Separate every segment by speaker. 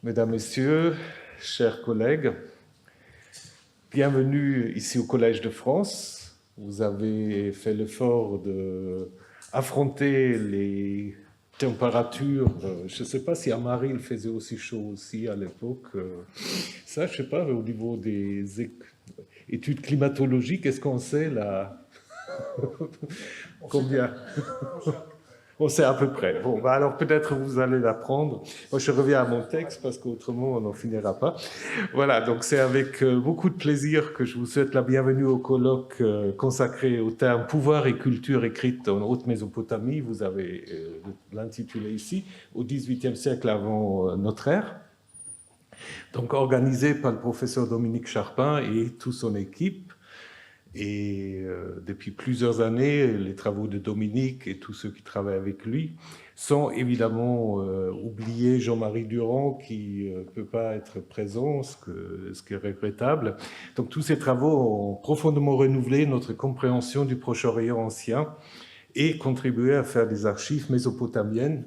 Speaker 1: Mesdames, Messieurs, chers collègues, bienvenue ici au Collège de France. Vous avez fait l'effort d'affronter les températures. Je ne sais pas si à Marie il faisait aussi chaud aussi à l'époque. Ça, je ne sais pas, au niveau des études climatologiques, est-ce qu'on sait là combien? On sait à peu près. Bon, bah alors peut-être vous allez l'apprendre. Moi, je reviens à mon texte parce qu'autrement, on n'en finira pas. Voilà, donc c'est avec beaucoup de plaisir que je vous souhaite la bienvenue au colloque consacré au terme pouvoir et culture écrite en Haute-Mésopotamie. Vous avez l'intitulé ici, au XVIIIe siècle avant notre ère. Donc organisé par le professeur Dominique Charpin et toute son équipe. Et depuis plusieurs années, les travaux de Dominique et tous ceux qui travaillent avec lui sont évidemment oubliés. Jean-Marie Durand qui ne peut pas être présent, ce qui est regrettable. Donc tous ces travaux ont profondément renouvelé notre compréhension du Proche-Orient ancien et contribué à faire des archives mésopotamiennes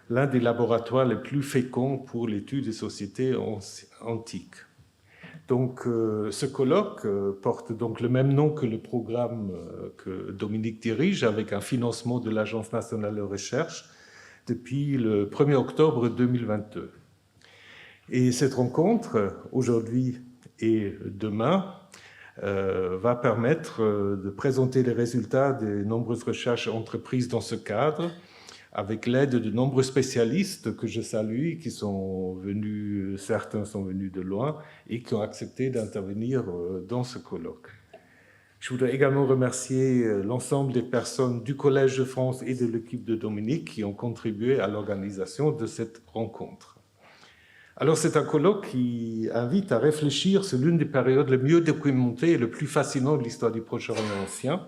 Speaker 1: l'un des laboratoires les plus féconds pour l'étude des sociétés antiques. Donc, ce colloque porte donc le même nom que le programme que Dominique dirige, avec un financement de l'Agence nationale de recherche depuis le 1er octobre 2022. Et cette rencontre, aujourd'hui et demain, va permettre de présenter les résultats des nombreuses recherches entreprises dans ce cadre, avec l'aide de nombreux spécialistes que je salue, qui sont venus, certains sont venus de loin, et qui ont accepté d'intervenir dans ce colloque. Je voudrais également remercier l'ensemble des personnes du Collège de France et de l'équipe de Dominique qui ont contribué à l'organisation de cette rencontre. Alors c'est un colloque qui invite à réfléchir sur l'une des périodes les mieux documentées et le plus fascinantes de l'histoire du Proche-Orient ancien,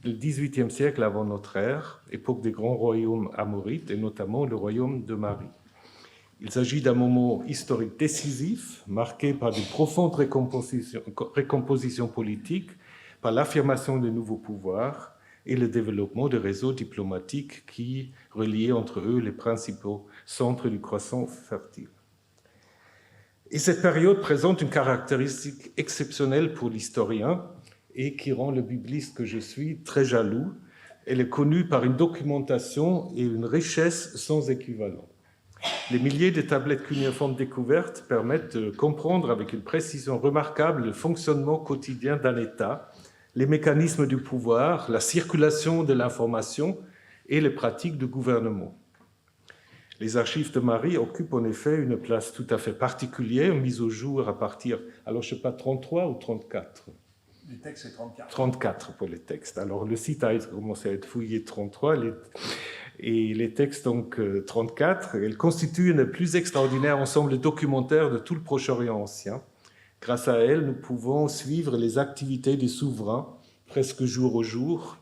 Speaker 1: le XVIIIe siècle avant notre ère, époque des grands royaumes amorites, et notamment le royaume de Marie. Il s'agit d'un moment historique décisif, marqué par de profondes récompositions politiques, par l'affirmation de nouveaux pouvoirs et le développement de réseaux diplomatiques qui reliaient entre eux les principaux centres du croissant fertile. Et cette période présente une caractéristique exceptionnelle pour l'historien, et qui rend le bibliste que je suis très jaloux. Elle est connue par une documentation et une richesse sans équivalent. Les milliers de tablettes cunéiformes découvertes permettent de comprendre avec une précision remarquable le fonctionnement quotidien d'un État, les mécanismes du pouvoir, la circulation de l'information et les pratiques de gouvernement. Les archives de Marie occupent en effet une place tout à fait particulière, mise au jour à partir, alors je ne sais pas, 33 ou 34 ?
Speaker 2: Les textes, c'est 34.
Speaker 1: 34 pour les textes. Alors, le site a commencé à être fouillé 33, et les textes, donc 34. Elles constituent le plus extraordinaire ensemble documentaire de tout le Proche-Orient ancien. Grâce à elles, nous pouvons suivre les activités des souverains, presque jour au jour,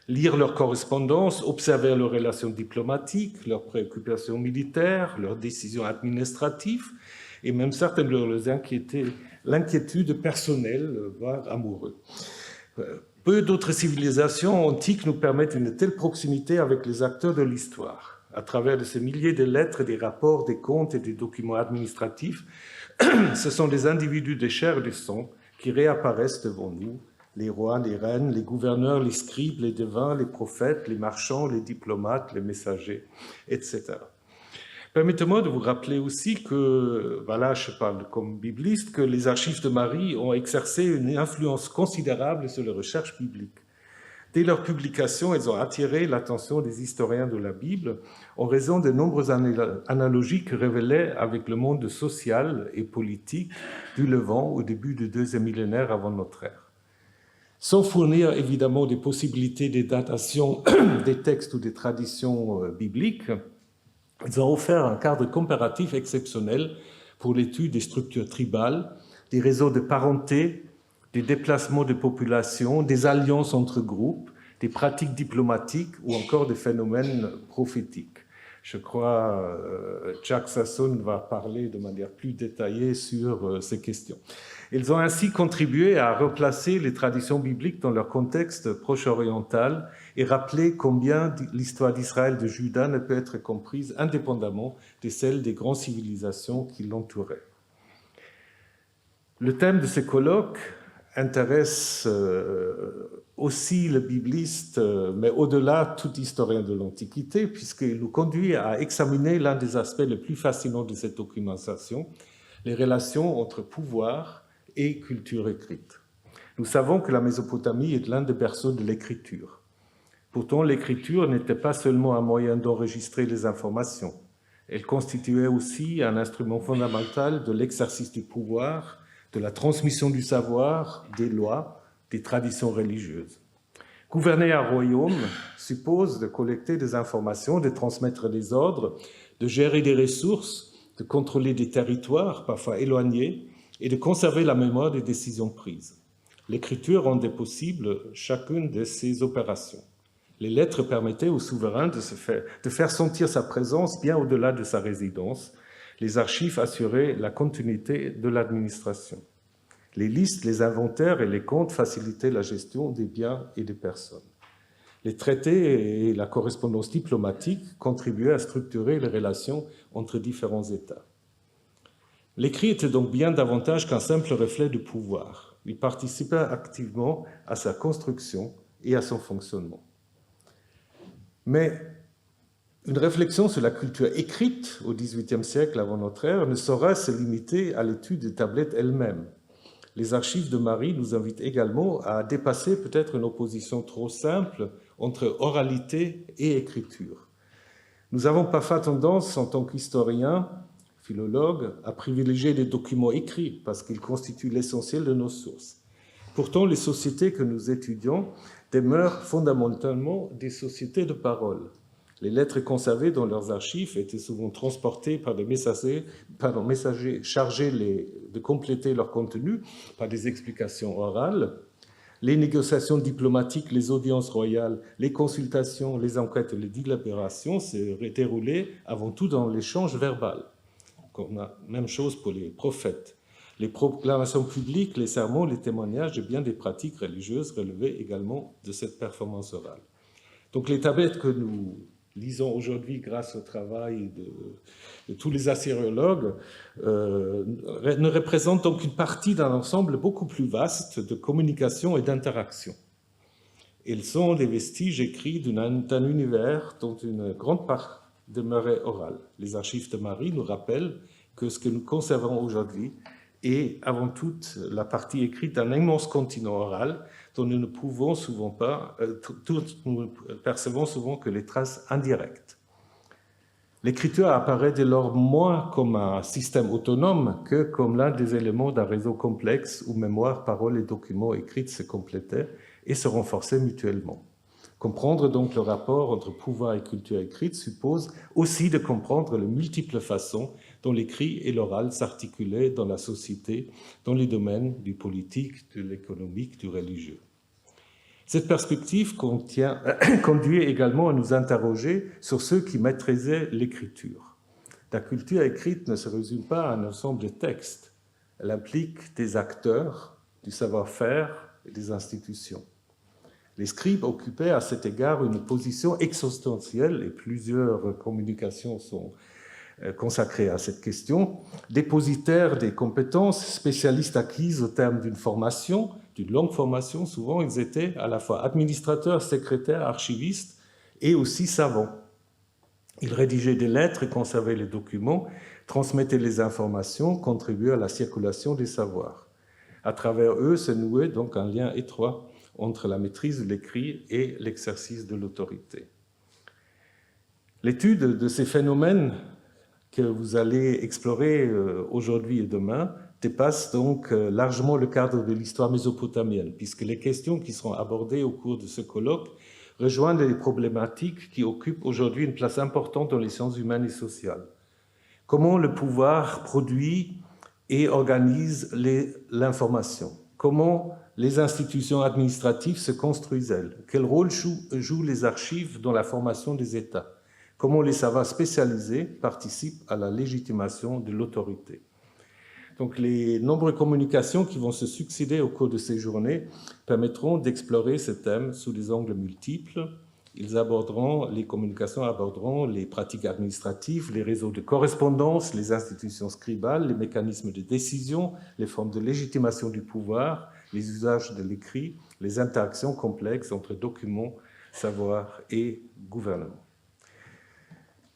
Speaker 1: lire leurs correspondances, observer leurs relations diplomatiques, leurs préoccupations militaires, leurs décisions administratives, et même certaines de leurs l'inquiétude personnelle, voire amoureuse. Peu d'autres civilisations antiques nous permettent une telle proximité avec les acteurs de l'histoire. À travers de ces milliers de lettres, des rapports, des comptes et des documents administratifs, ce sont des individus de chair et de sang qui réapparaissent devant nous, les rois, les reines, les gouverneurs, les scribes, les devins, les prophètes, les marchands, les diplomates, les messagers, etc. Permettez-moi de vous rappeler aussi que, voilà, je parle comme bibliste, que les archives de Marie ont exercé une influence considérable sur les recherches bibliques. Dès leur publication, elles ont attiré l'attention des historiens de la Bible en raison de nombreuses analogies que révélaient avec le monde social et politique du Levant au début du deuxième millénaire avant notre ère. Sans fournir évidemment des possibilités de datation des textes ou des traditions bibliques, ils ont offert un cadre comparatif exceptionnel pour l'étude des structures tribales, des réseaux de parenté, des déplacements de population, des alliances entre groupes, des pratiques diplomatiques ou encore des phénomènes prophétiques. Je crois Jack Sassoon va parler de manière plus détaillée sur ces questions. Ils ont ainsi contribué à replacer les traditions bibliques dans leur contexte proche-oriental et rappeler combien l'histoire d'Israël de Juda ne peut être comprise indépendamment de celle des grandes civilisations qui l'entouraient. Le thème de ces colloques intéresse aussi le bibliste, mais au-delà tout historien de l'Antiquité, puisqu'il nous conduit à examiner l'un des aspects les plus fascinants de cette documentation, les relations entre pouvoir et culture écrite. Nous savons que la Mésopotamie est l'un des berceaux de l'écriture. Pourtant, l'écriture n'était pas seulement un moyen d'enregistrer les informations. Elle constituait aussi un instrument fondamental de l'exercice du pouvoir, de la transmission du savoir, des lois, des traditions religieuses. Gouverner un royaume suppose de collecter des informations, de transmettre des ordres, de gérer des ressources, de contrôler des territoires, parfois éloignés, et de conserver la mémoire des décisions prises. L'écriture rendait possible chacune de ces opérations. Les lettres permettaient au souverain de faire sentir sa présence bien au-delà de sa résidence. Les archives assuraient la continuité de l'administration. Les listes, les inventaires et les comptes facilitaient la gestion des biens et des personnes. Les traités et la correspondance diplomatique contribuaient à structurer les relations entre différents États. L'écrit était donc bien davantage qu'un simple reflet du pouvoir. Il participait activement à sa construction et à son fonctionnement. Mais une réflexion sur la culture écrite au XVIIIe siècle avant notre ère ne saurait se limiter à l'étude des tablettes elles-mêmes. Les archives de Marie nous invitent également à dépasser peut-être une opposition trop simple entre oralité et écriture. Nous avons parfois tendance, en tant qu'historiens, philologues, à privilégier les documents écrits parce qu'ils constituent l'essentiel de nos sources. Pourtant, les sociétés que nous étudions demeurent fondamentalement des sociétés de parole. Les lettres conservées dans leurs archives étaient souvent transportées par des messagers chargés de compléter leur contenu par des explications orales. Les négociations diplomatiques, les audiences royales, les consultations, les enquêtes et les délibérations se déroulaient avant tout dans l'échange verbal. Même chose pour les prophètes. Les proclamations publiques, les sermons, les témoignages et bien des pratiques religieuses relevaient également de cette performance orale. Donc les tablettes que nous lisons aujourd'hui grâce au travail de tous les assyriologues ne représentent donc une partie d'un ensemble beaucoup plus vaste de communication et d'interaction. Ils sont des vestiges écrits d'un univers dont une grande part demeurait orale. Les archives de Marie nous rappellent que ce que nous conservons aujourd'hui est avant tout la partie écrite d'un immense continent oral dont nous ne pouvons souvent pas, nous percevons souvent que les traces indirectes. L'écriture apparaît dès lors moins comme un système autonome que comme l'un des éléments d'un réseau complexe où mémoire, paroles et documents écrits se complétaient et se renforçaient mutuellement. Comprendre donc le rapport entre pouvoir et culture écrite suppose aussi de comprendre les multiples façons dont l'écrit et l'oral s'articulaient dans la société, dans les domaines du politique, de l'économique, du religieux. Cette perspective conduit également à nous interroger sur ceux qui maîtrisaient l'écriture. La culture écrite ne se résume pas à un ensemble de textes. Elle implique des acteurs, du savoir-faire et des institutions. Les scribes occupaient à cet égard une position existentielle et plusieurs communications sont consacrées à cette question. Dépositaires des compétences, spécialistes acquises au terme d'une formation, d'une longue formation, souvent ils étaient à la fois administrateurs, secrétaires, archivistes et aussi savants. Ils rédigeaient des lettres et conservaient les documents, transmettaient les informations, contribuaient à la circulation des savoirs. À travers eux se nouait donc un lien étroit entre la maîtrise de l'écrit et l'exercice de l'autorité. L'étude de ces phénomènes que vous allez explorer aujourd'hui et demain dépasse donc largement le cadre de l'histoire mésopotamienne, puisque les questions qui seront abordées au cours de ce colloque rejoignent les problématiques qui occupent aujourd'hui une place importante dans les sciences humaines et sociales. Comment le pouvoir produit et organise l'information? Comment les institutions administratives se construisent-elles? Quel rôle jouent les archives dans la formation des États? Comment les savoirs spécialisés participent à la légitimation de l'autorité. Donc, les nombreuses communications qui vont se succéder au cours de ces journées permettront d'explorer ce thème sous des angles multiples. Les communications aborderont les pratiques administratives, les réseaux de correspondance, les institutions scribales, les mécanismes de décision, les formes de légitimation du pouvoir, les usages de l'écrit, les interactions complexes entre documents, savoirs et gouvernement.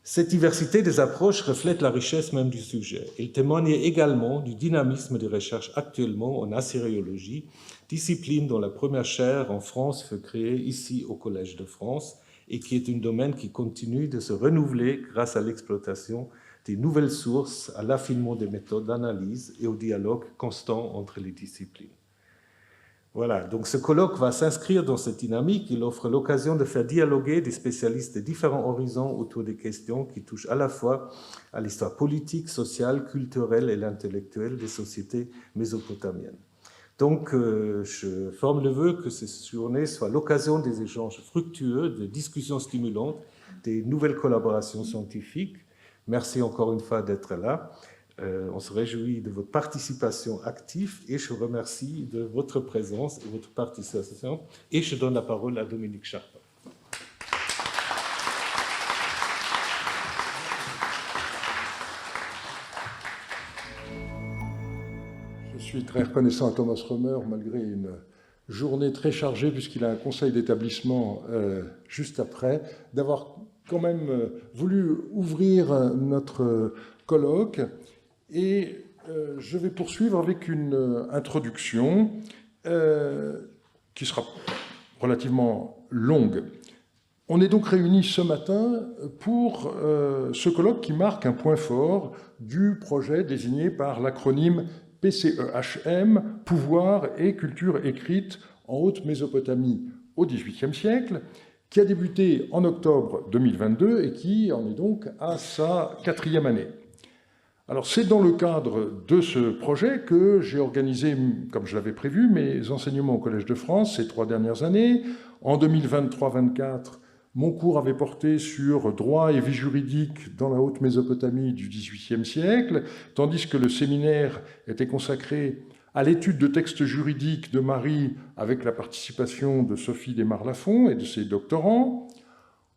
Speaker 1: Cette diversité des approches reflète la richesse même du sujet. Elle témoigne également du dynamisme des recherches actuellement en assyriologie, discipline dont la première chaire en France fut créée ici au Collège de France et qui est un domaine qui continue de se renouveler grâce à l'exploitation des nouvelles sources, à l'affinement des méthodes d'analyse et au dialogue constant entre les disciplines. Voilà, donc ce colloque va s'inscrire dans cette dynamique. Il offre l'occasion de faire dialoguer des spécialistes de différents horizons autour des questions qui touchent à la fois à l'histoire politique, sociale, culturelle et intellectuelle des sociétés mésopotamiennes. Donc, je forme le vœu que ces journées soient l'occasion des échanges fructueux, de discussions stimulantes, des nouvelles collaborations scientifiques. Merci encore une fois d'être là. On se réjouit de votre participation active et je vous remercie de votre présence et votre participation. Et je donne la parole à Dominique Charpin.
Speaker 2: Je suis très reconnaissant à Thomas Römer, malgré une journée très chargée, puisqu'il a un conseil d'établissement juste après, d'avoir quand même voulu ouvrir notre colloque. Et je vais poursuivre avec une introduction qui sera relativement longue. On est donc réunis ce matin pour ce colloque qui marque un point fort du projet désigné par l'acronyme PCEHM, Pouvoir et culture écrite en Haute-Mésopotamie au XVIIIe siècle, qui a débuté en octobre 2022 et qui en est donc à sa 4e année. Alors, c'est dans le cadre de ce projet que j'ai organisé, comme je l'avais prévu, mes enseignements au Collège de France ces 3 dernières années. En 2023-24, mon cours avait porté sur droit et vie juridique dans la Haute-Mésopotamie du XVIIIe siècle, tandis que le séminaire était consacré à l'étude de textes juridiques de Marie avec la participation de Sophie Desmarres-Lafont et de ses doctorants.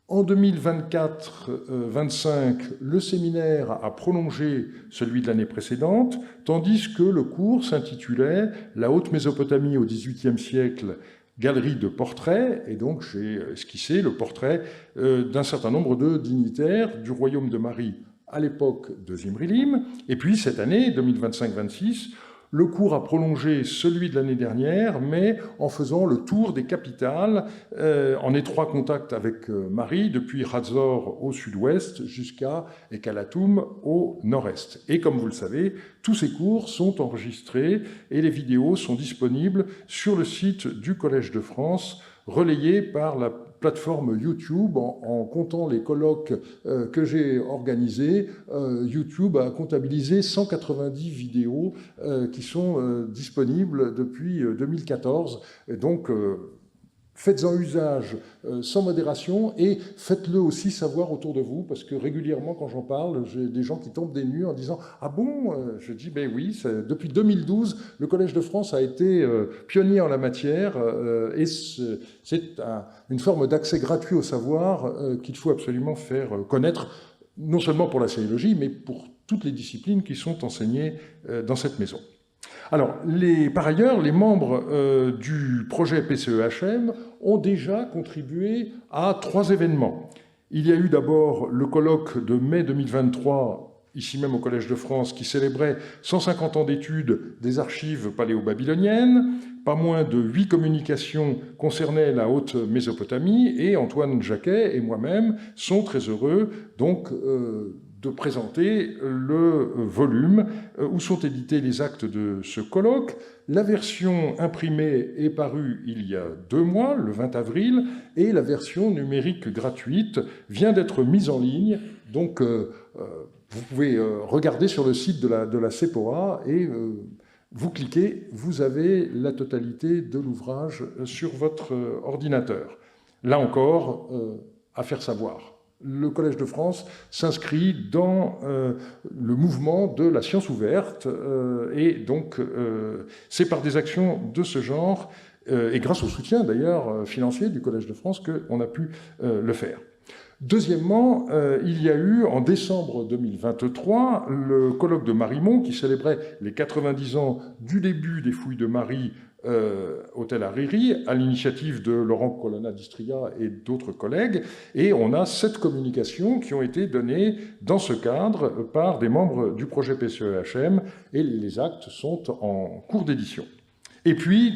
Speaker 2: En 2024-25, le séminaire a prolongé celui de l'année précédente, tandis que le cours s'intitulait « La Haute-Mésopotamie au XVIIIe siècle, galerie de portraits », et donc j'ai esquissé le portrait d'un certain nombre de dignitaires du royaume de Marie à l'époque de Zimrilim. Et puis cette année, 2025-26, le cours a prolongé celui de l'année dernière, mais en faisant le tour des capitales, en étroit contact avec Marie, depuis Hazor au sud-ouest jusqu'à Ekalatum au nord-est. Et comme vous le savez, tous ces cours sont enregistrés et les vidéos sont disponibles sur le site du Collège de France, relayés par la plateforme YouTube. En comptant les colloques que j'ai organisés, YouTube a comptabilisé 190 vidéos qui sont disponibles depuis 2014. Et donc, faites-en usage sans modération et faites-le aussi savoir autour de vous, parce que régulièrement, quand j'en parle, j'ai des gens qui tombent des nues en disant « Ah bon ?» Je dis « Ben oui, depuis 2012, le Collège de France a été pionnier en la matière et c'est une forme d'accès gratuit au savoir qu'il faut absolument faire connaître, non seulement pour la séiologie, mais pour toutes les disciplines qui sont enseignées dans cette maison. » Alors, par ailleurs, les membres du projet PCEHM ont déjà contribué à 3 événements. Il y a eu d'abord le colloque de mai 2023, ici même au Collège de France, qui célébrait 150 ans d'études des archives paléo-babyloniennes. Pas moins de 8 communications concernaient la Haute-Mésopotamie, et Antoine Jacquet et moi-même sont très heureux donc de présenter le volume où sont édités les actes de ce colloque. La version imprimée est parue il y a 2 mois, le 20 avril, et la version numérique gratuite vient d'être mise en ligne. Donc, vous pouvez regarder sur le site de la CEPOA et vous cliquez, vous avez la totalité de l'ouvrage sur votre ordinateur. Là encore, à faire savoir. le Collège de France s'inscrit dans le mouvement de la science ouverte, et donc c'est par des actions de ce genre, et grâce au soutien d'ailleurs financier du Collège de France, qu'on a pu le faire. Deuxièmement, il y a eu en décembre 2023 le colloque de Marimont qui célébrait les 90 ans du début des fouilles de Marie, hôtel Hariri, à l'initiative de Laurent Colonna d'Istria et d'autres collègues, et on a 7 communications qui ont été données dans ce cadre par des membres du projet PCE-HM, et les actes sont en cours d'édition. Et puis,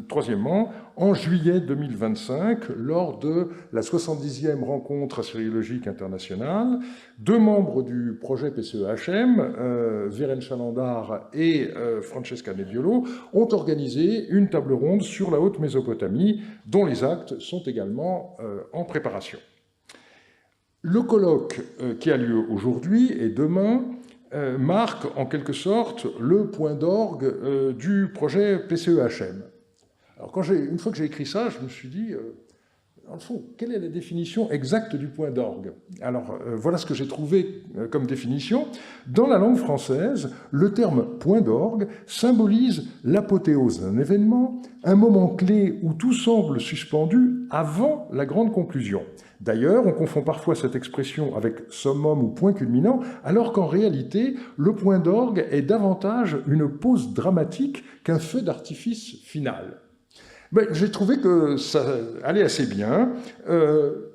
Speaker 2: troisièmement, en juillet 2025, lors de la 70e rencontre assyriologique internationale, 2 membres du projet PCE-HM, Vérène Chalandard et Francesca Nebbiolo, ont organisé une table ronde sur la Haute-Mésopotamie, dont les actes sont également en préparation. Le colloque qui a lieu aujourd'hui et demain marque en quelque sorte le point d'orgue du projet PCE-HM. Alors une fois que j'ai écrit ça, je me suis dit, dans le fond, quelle est la définition exacte du point d'orgue? Alors voilà ce que j'ai trouvé comme définition. Dans la langue française, le terme point d'orgue symbolise l'apothéose d'un événement, un moment clé où tout semble suspendu avant la grande conclusion. D'ailleurs, on confond parfois cette expression avec summum ou point culminant, alors qu'en réalité, le point d'orgue est davantage une pause dramatique qu'un feu d'artifice final. J'ai trouvé que ça allait assez bien.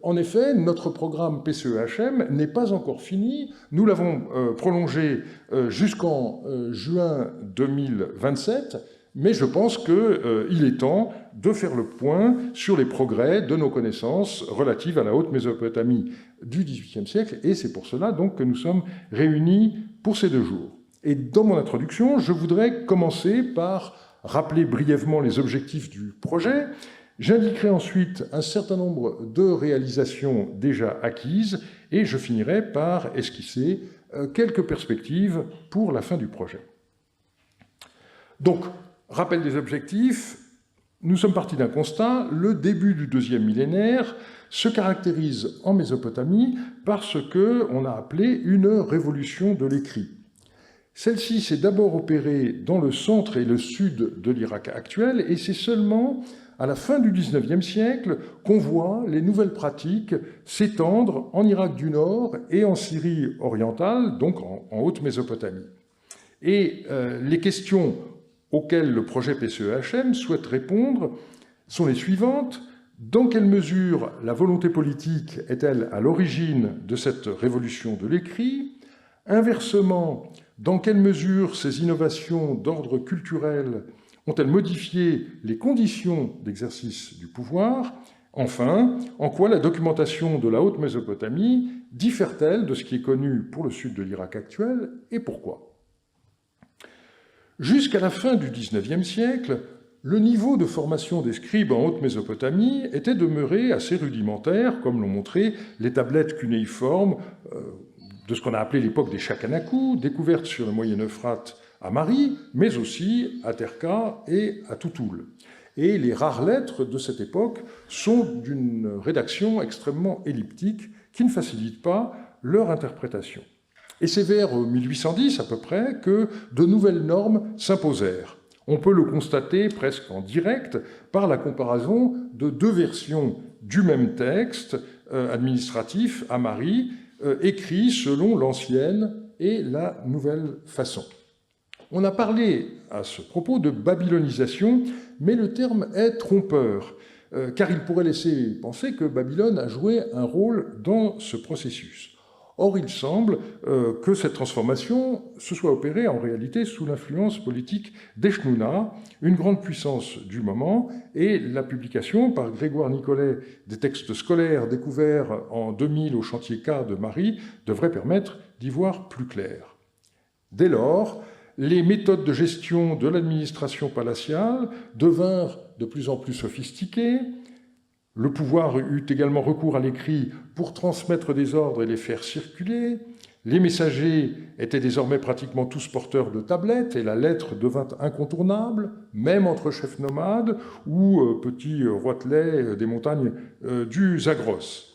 Speaker 2: En effet, notre programme PCE-HM n'est pas encore fini. Nous l'avons prolongé jusqu'en juin 2027, mais je pense qu'il est temps de faire le point sur les progrès de nos connaissances relatives à la Haute-Mésopotamie du XVIIIe siècle, et c'est pour cela donc que nous sommes réunis pour ces 2 jours. Et dans mon introduction, je voudrais commencer par rappeler brièvement les objectifs du projet. J'indiquerai ensuite un certain nombre de réalisations déjà acquises, et je finirai par esquisser quelques perspectives pour la fin du projet. Donc, rappel des objectifs, nous sommes partis d'un constat: le début du 2e millénaire se caractérise en Mésopotamie par ce qu'on a appelé une révolution de l'écrit. Celle-ci s'est d'abord opérée dans le centre et le sud de l'Irak actuel, et c'est seulement à la fin du XIXe siècle qu'on voit les nouvelles pratiques s'étendre en Irak du Nord et en Syrie orientale, donc en Haute-Mésopotamie. Et les questions auxquelles le projet PCE-HM souhaite répondre sont les suivantes. Dans quelle mesure la volonté politique est-elle à l'origine de cette révolution de l'écrit? Inversement, dans quelle mesure ces innovations d'ordre culturel ont-elles modifié les conditions d'exercice du pouvoir? Enfin, en quoi la documentation de la Haute-Mésopotamie diffère-t-elle de ce qui est connu pour le sud de l'Irak actuel, et pourquoi? Jusqu'à la fin du XIXe siècle, le niveau de formation des scribes en Haute-Mésopotamie était demeuré assez rudimentaire, comme l'ont montré les tablettes cunéiformes de ce qu'on a appelé l'époque des Chakanakou, découvertes sur le Moyen Euphrate à Mari, mais aussi à Terka et à Toutoul. Et les rares lettres de cette époque sont d'une rédaction extrêmement elliptique qui ne facilite pas leur interprétation. Et c'est vers 1810 à peu près que de nouvelles normes s'imposèrent. On peut le constater presque en direct par la comparaison de 2 versions du même texte administratif à Mari, écrit selon l'ancienne et la nouvelle façon. On a parlé à ce propos de babylonisation, mais le terme est trompeur, car il pourrait laisser penser que Babylone a joué un rôle dans ce processus. Or, il semble que cette transformation se soit opérée en réalité sous l'influence politique d'Eshnouna, une grande puissance du moment, et la publication par Grégoire Nicolet des textes scolaires découverts en 2000 au chantier K de Mari devrait permettre d'y voir plus clair. Dès lors, les méthodes de gestion de l'administration palatiale devinrent de plus en plus sophistiquées. Le pouvoir eut également recours à l'écrit pour transmettre des ordres et les faire circuler. Les messagers étaient désormais pratiquement tous porteurs de tablettes et la lettre devint incontournable, même entre chefs nomades ou petits roitelets des montagnes du Zagros.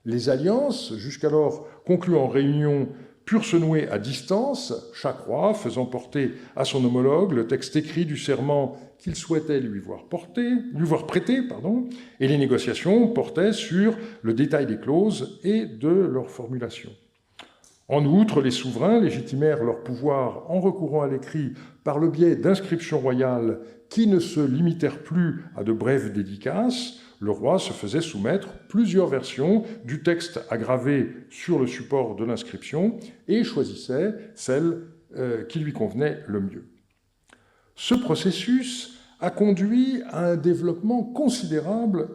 Speaker 2: Les alliances, jusqu'alors conclues en réunion, purent se nouer à distance, chaque roi faisant porter à son homologue le texte écrit du serment qu'il souhaitait lui voir prêter, et les négociations portaient sur le détail des clauses et de leur formulation. En outre, les souverains légitimèrent leur pouvoir en recourant à l'écrit par le biais d'inscriptions royales qui ne se limitèrent plus à de brèves dédicaces. Le roi se faisait soumettre plusieurs versions du texte aggravé sur le support de l'inscription et choisissait celle qui lui convenait le mieux. Ce processus a conduit à un développement considérable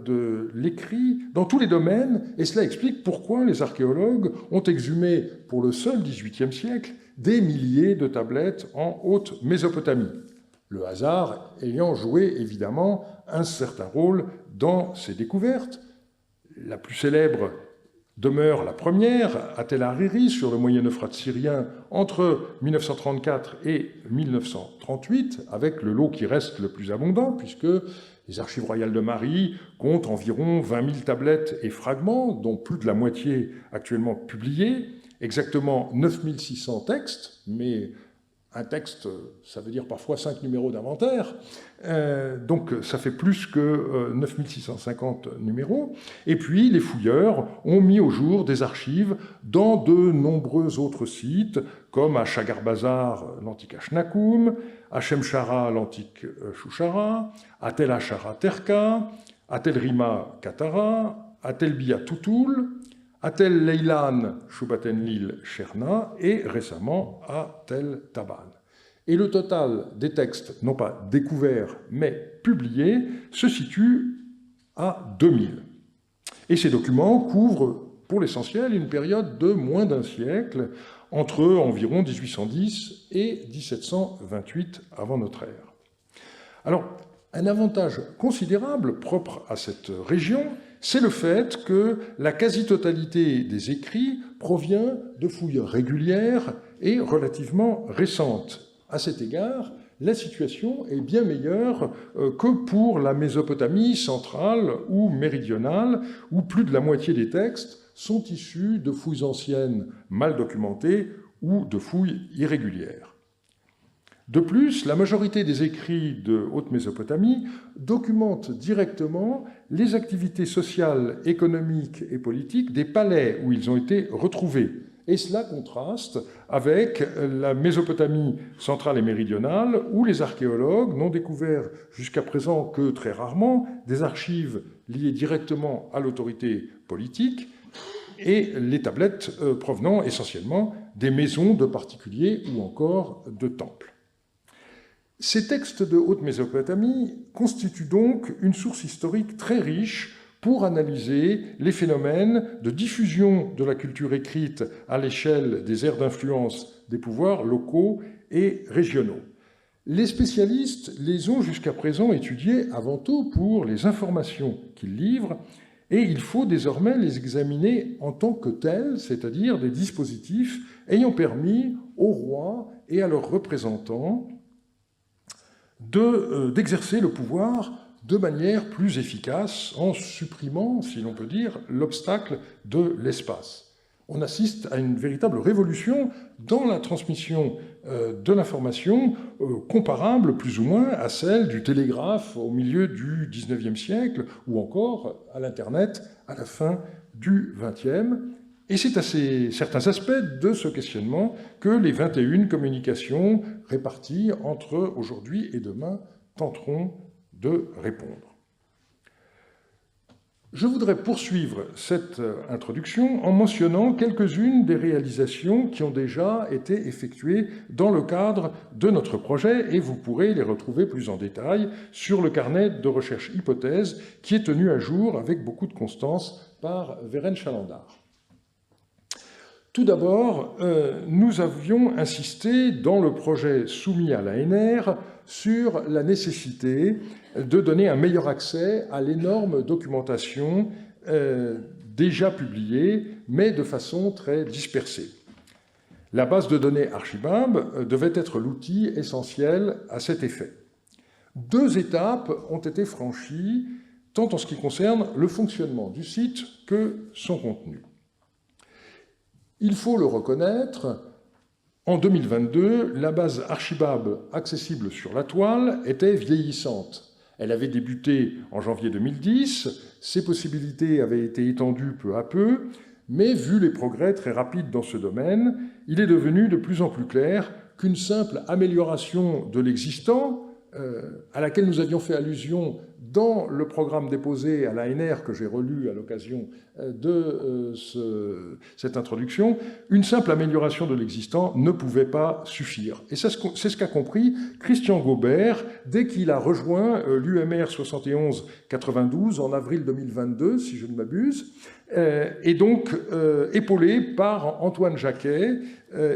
Speaker 2: de l'écrit dans tous les domaines, et cela explique pourquoi les archéologues ont exhumé, pour le seul XVIIIe siècle, des milliers de tablettes en Haute-Mésopotamie. Le hasard ayant joué évidemment un certain rôle dans ces découvertes. La plus célèbre demeure la première, à Tel Hariri, sur le Moyen-Euphrate syrien, entre 1934 et 1938, avec le lot qui reste le plus abondant, puisque les archives royales de Marie comptent environ 20 000 tablettes et fragments, dont plus de la moitié actuellement publiés, exactement 9 600 textes, mais un texte, ça veut dire parfois 5 numéros d'inventaire, donc ça fait plus que 9650 numéros. Et puis les fouilleurs ont mis au jour des archives dans de nombreux autres sites, comme à Chagar-Bazar, l'antique Ashnakoum, à Shemshara, l'antique Shushara, à Tel Ashara Terka, à Tel Rima Katara, à Tel Bia Toutoul, à Tel Leilan, Shubatenlil, Cherna, et récemment à Tel Taban. Et le total des textes, non pas découverts, mais publiés, se situe à 2000. Et ces documents couvrent, pour l'essentiel, une période de moins d'un siècle, entre environ 1810 et 1728 avant notre ère. Alors, un avantage considérable propre à cette région, c'est le fait que la quasi-totalité des écrits provient de fouilles régulières et relativement récentes. À cet égard, la situation est bien meilleure que pour la Mésopotamie centrale ou méridionale, où plus de la moitié des textes sont issus de fouilles anciennes mal documentées ou de fouilles irrégulières. De plus, la majorité des écrits de Haute-Mésopotamie documentent directement les activités sociales, économiques et politiques des palais où ils ont été retrouvés. Et cela contraste avec la Mésopotamie centrale et méridionale, où les archéologues n'ont découvert jusqu'à présent que très rarement des archives liées directement à l'autorité politique, et les tablettes provenant essentiellement des maisons de particuliers ou encore de temples. Ces textes de Haute-Mésopotamie constituent donc une source historique très riche pour analyser les phénomènes de diffusion de la culture écrite à l'échelle des aires d'influence des pouvoirs locaux et régionaux. Les spécialistes les ont jusqu'à présent étudiés avant tout pour les informations qu'ils livrent, et il faut désormais les examiner en tant que tels, c'est-à-dire des dispositifs ayant permis aux rois et à leurs représentants d'exercer le pouvoir de manière plus efficace en supprimant, si l'on peut dire, l'obstacle de l'espace. On assiste à une véritable révolution dans la transmission de l'information comparable plus ou moins à celle du télégraphe au milieu du XIXe siècle ou encore à l'Internet à la fin du XXe. Et c'est à certains aspects de ce questionnement que les 21 communications réparties entre aujourd'hui et demain tenteront de répondre. Je voudrais poursuivre cette introduction en mentionnant quelques-unes des réalisations qui ont déjà été effectuées dans le cadre de notre projet, et vous pourrez les retrouver plus en détail sur le carnet de recherche hypothèse qui est tenu à jour avec beaucoup de constance par Vérène Chalandard. Tout d'abord, nous avions insisté dans le projet soumis à l'ANR sur la nécessité de donner un meilleur accès à l'énorme documentation déjà publiée, mais de façon très dispersée. La base de données Archibab devait être l'outil essentiel à cet effet. 2 étapes ont été franchies tant en ce qui concerne le fonctionnement du site que son contenu. Il faut le reconnaître, en 2022, la base Archibab accessible sur la toile était vieillissante. Elle avait débuté en janvier 2010, ses possibilités avaient été étendues peu à peu, mais vu les progrès très rapides dans ce domaine, il est devenu de plus en plus clair qu'une simple amélioration de l'existant, à laquelle nous avions fait allusion dans le programme déposé à l'ANR que j'ai relu à l'occasion de cette introduction, une simple amélioration de l'existant ne pouvait pas suffire. Et c'est ce qu'a compris Christian Gaubert dès qu'il a rejoint l'UMR 71-92 en avril 2022, si je ne m'abuse, et donc épaulé par Antoine Jacquet,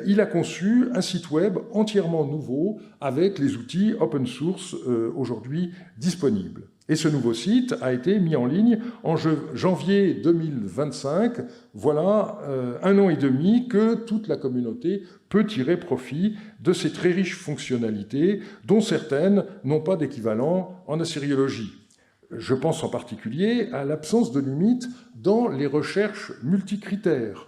Speaker 2: il a conçu un site web entièrement nouveau avec les outils open source aujourd'hui disponibles. Et ce nouveau site a été mis en ligne en janvier 2025. Voilà un an et demi que toute la communauté peut tirer profit de ces très riches fonctionnalités, dont certaines n'ont pas d'équivalent en assyriologie. Je pense en particulier à l'absence de limite dans les recherches multicritères.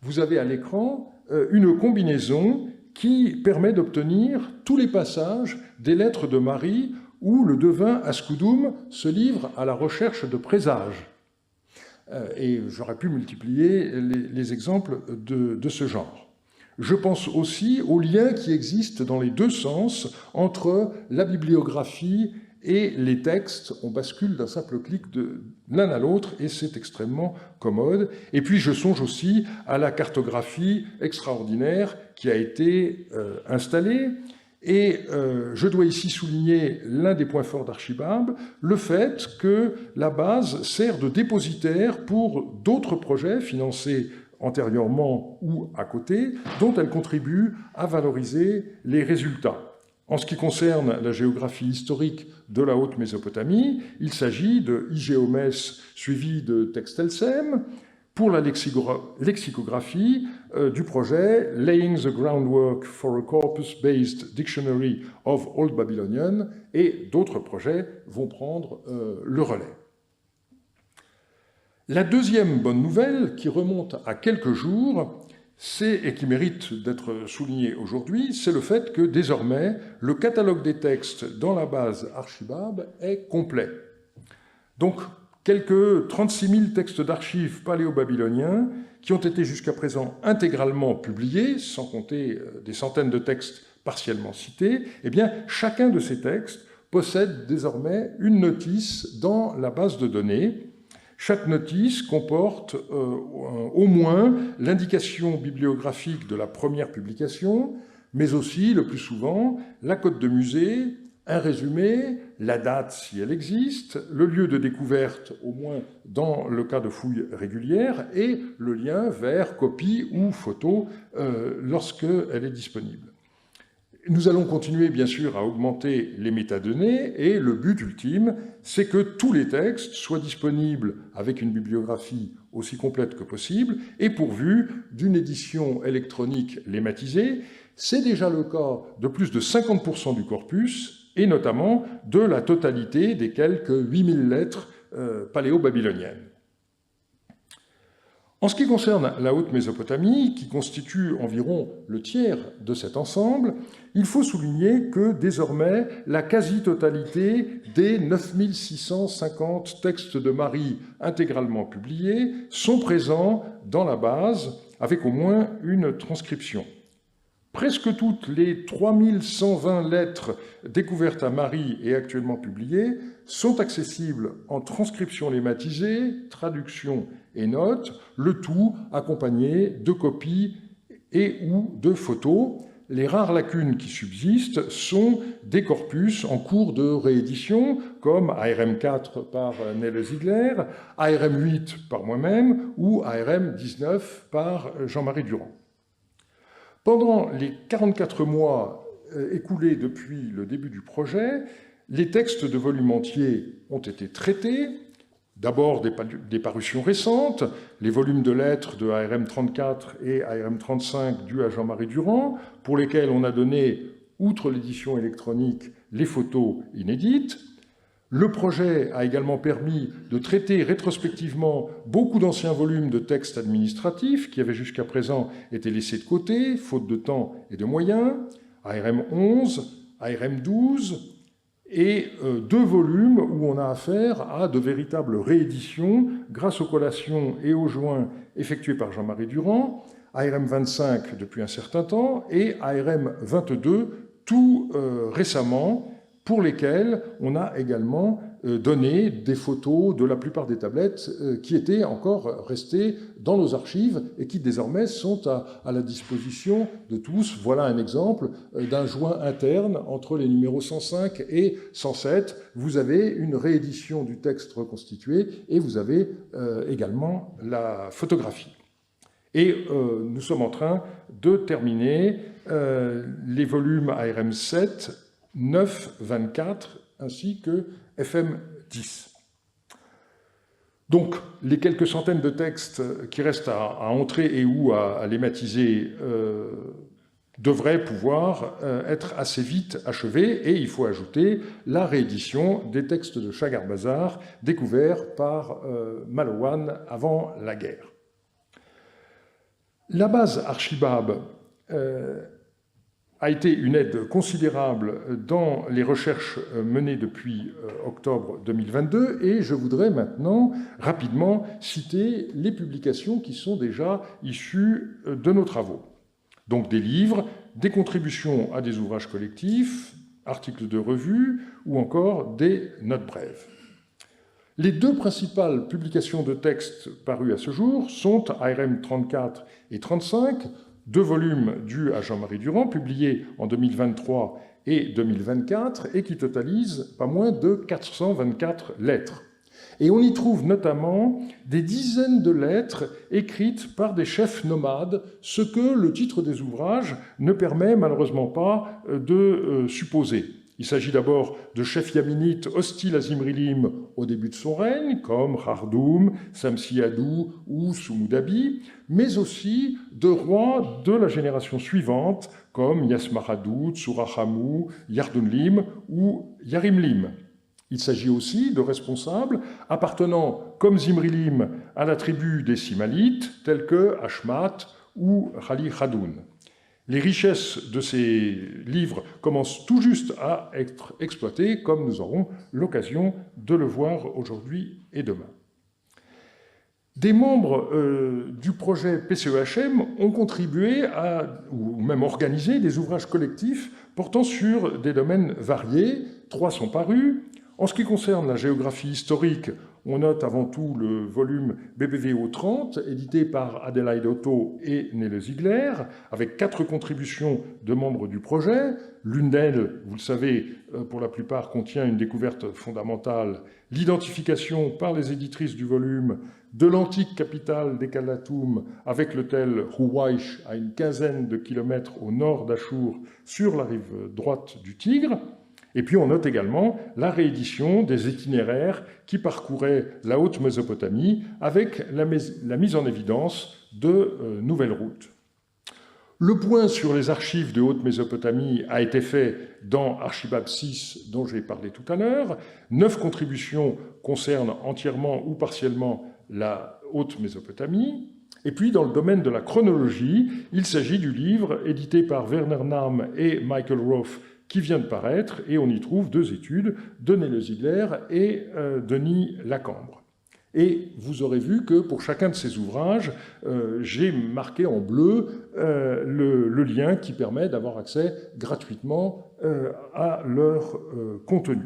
Speaker 2: Vous avez à l'écran une combinaison qui permet d'obtenir tous les passages des lettres de Marie où le devin Ascudum se livre à la recherche de présages. Et j'aurais pu multiplier les exemples de ce genre. Je pense aussi aux liens qui existent dans les deux sens entre la bibliographie et les textes. On bascule d'un simple clic de l'un à l'autre et c'est extrêmement commode. Et puis je songe aussi à la cartographie extraordinaire qui a été installée. Et je dois ici souligner l'un des points forts d'Archibab, le fait que la base sert de dépositaire pour d'autres projets financés antérieurement ou à côté, dont elle contribue à valoriser les résultats. En ce qui concerne la géographie historique de la Haute-Mésopotamie, il s'agit de IGOMES suivi de Textelsem. Pour la lexicographie du projet Laying the Groundwork for a Corpus-Based Dictionary of Old Babylonian, et d'autres projets vont prendre le relais. La deuxième bonne nouvelle, qui remonte à quelques jours, et qui mérite d'être soulignée aujourd'hui, c'est le fait que désormais, le catalogue des textes dans la base Archibab est complet. Donc, quelques 36 000 textes d'archives paléo-babyloniens qui ont été jusqu'à présent intégralement publiés, sans compter des centaines de textes partiellement cités, eh bien, chacun de ces textes possède désormais une notice dans la base de données. Chaque notice comporte au moins l'indication bibliographique de la première publication, mais aussi, le plus souvent, la cote de musée, un résumé, la date si elle existe, le lieu de découverte, au moins dans le cas de fouilles régulières, et le lien vers copie ou photo lorsqu'elle est disponible. Nous allons continuer, bien sûr, à augmenter les métadonnées, et le but ultime, c'est que tous les textes soient disponibles avec une bibliographie aussi complète que possible, et pourvus d'une édition électronique lématisée. C'est déjà le cas de plus de 50% du corpus, et notamment de la totalité des quelques 8000 lettres paléo-babyloniennes. En ce qui concerne la Haute-Mésopotamie, qui constitue environ le tiers de cet ensemble, il faut souligner que désormais, la quasi-totalité des 9650 textes de Marie intégralement publiés sont présents dans la base avec au moins une transcription. Presque toutes les 3120 lettres découvertes à Marie et actuellement publiées sont accessibles en transcription lématisée, traduction et notes, le tout accompagné de copies et ou de photos. Les rares lacunes qui subsistent sont des corpus en cours de réédition, comme ARM 4 par Nele Ziegler, ARM 8 par moi-même ou ARM 19 par Jean-Marie Durand. Pendant les 44 mois écoulés depuis le début du projet, les textes de volume entier ont été traités, d'abord des parutions récentes, les volumes de lettres de ARM 34 et ARM 35 dus à Jean-Marie Durand, pour lesquels on a donné, outre l'édition électronique, les photos inédites, Le projet a également permis de traiter rétrospectivement beaucoup d'anciens volumes de textes administratifs qui avaient jusqu'à présent été laissés de côté, faute de temps et de moyens, ARM 11, ARM 12, et 2 volumes où on a affaire à de véritables rééditions grâce aux collations et aux joints effectués par Jean-Marie Durand, ARM 25 depuis un certain temps et ARM 22 tout récemment, pour lesquels on a également donné des photos de la plupart des tablettes qui étaient encore restées dans nos archives et qui désormais sont à la disposition de tous. Voilà un exemple d'un joint interne entre les numéros 105 et 107. Vous avez une réédition du texte reconstitué et vous avez également la photographie. Et nous sommes en train de terminer les volumes ARM 7, 9, 24, ainsi que FM 10. Donc, les quelques centaines de textes qui restent à entrer et ou à lématiser devraient pouvoir être assez vite achevés, et il faut ajouter la réédition des textes de Chagar-Bazar découverts par Malowan avant la guerre. La base Archibab a été une aide considérable dans les recherches menées depuis octobre 2022, et je voudrais maintenant rapidement citer les publications qui sont déjà issues de nos travaux. Donc des livres, des contributions à des ouvrages collectifs, articles de revue ou encore des notes brèves. Les 2 principales publications de textes parues à ce jour sont ARM 34 et 35, 2 volumes dus à Jean-Marie Durand, publiés en 2023 et 2024, et qui totalisent pas moins de 424 lettres. Et on y trouve notamment des dizaines de lettres écrites par des chefs nomades, ce que le titre des ouvrages ne permet malheureusement pas de supposer. Il s'agit d'abord de chefs yaminites hostiles à Zimrilim au début de son règne, comme Khardoum, Samsi-Adou ou Soumoudabi, mais aussi de rois de la génération suivante, comme Yasmaradout, Sourahamou, Yardunlim ou Yarimlim. Il s'agit aussi de responsables appartenant, comme Zimrilim, à la tribu des Simalites, tels que Ashmat ou Khali Khadoun. Les richesses de ces livres commencent tout juste à être exploitées, comme nous aurons l'occasion de le voir aujourd'hui et demain. Des membres du projet PCEHM ont contribué ou même organisé des ouvrages collectifs portant sur des domaines variés. 3 sont parus. En ce qui concerne la géographie historique, on note avant tout le volume BBVO 30, édité par Adélaïde Otto et Nele Ziegler, avec 4 contributions de membres du projet. L'une d'elles, vous le savez, pour la plupart, contient une découverte fondamentale, l'identification par les éditrices du volume de l'antique capitale des Kalatoum avec l'hôtel Rouwaish à une quinzaine de kilomètres au nord d'Achour, sur la rive droite du Tigre. Et puis on note également la réédition des itinéraires qui parcouraient la Haute-Mésopotamie avec la mise en évidence de nouvelles routes. Le point sur les archives de Haute-Mésopotamie a été fait dans Archibab 6, dont j'ai parlé tout à l'heure. 9 contributions concernent entièrement ou partiellement la Haute-Mésopotamie. Et puis, dans le domaine de la chronologie, il s'agit du livre édité par Werner Nahm et Michael Roth, qui vient de paraître, et on y trouve 2 études de Nele Ziegler et Denis Lacambre. Et vous aurez vu que pour chacun de ces ouvrages, j'ai marqué en bleu le lien qui permet d'avoir accès gratuitement à leur contenu.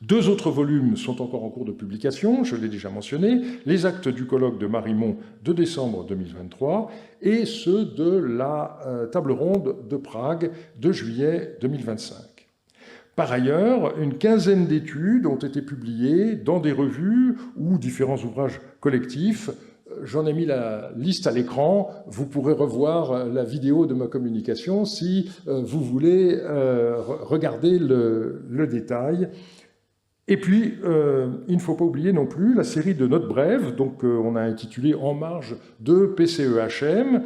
Speaker 2: 2 autres volumes sont encore en cours de publication, je l'ai déjà mentionné, les actes du colloque de Marimont de décembre 2023 et ceux de la table ronde de Prague de juillet 2025. Par ailleurs, une quinzaine d'études ont été publiées dans des revues ou différents ouvrages collectifs. J'en ai mis la liste à l'écran, vous pourrez revoir la vidéo de ma communication si vous voulez regarder le détail. Et puis, il ne faut pas oublier non plus la série de notes brèves, donc on a intitulé En marge de PCEHM.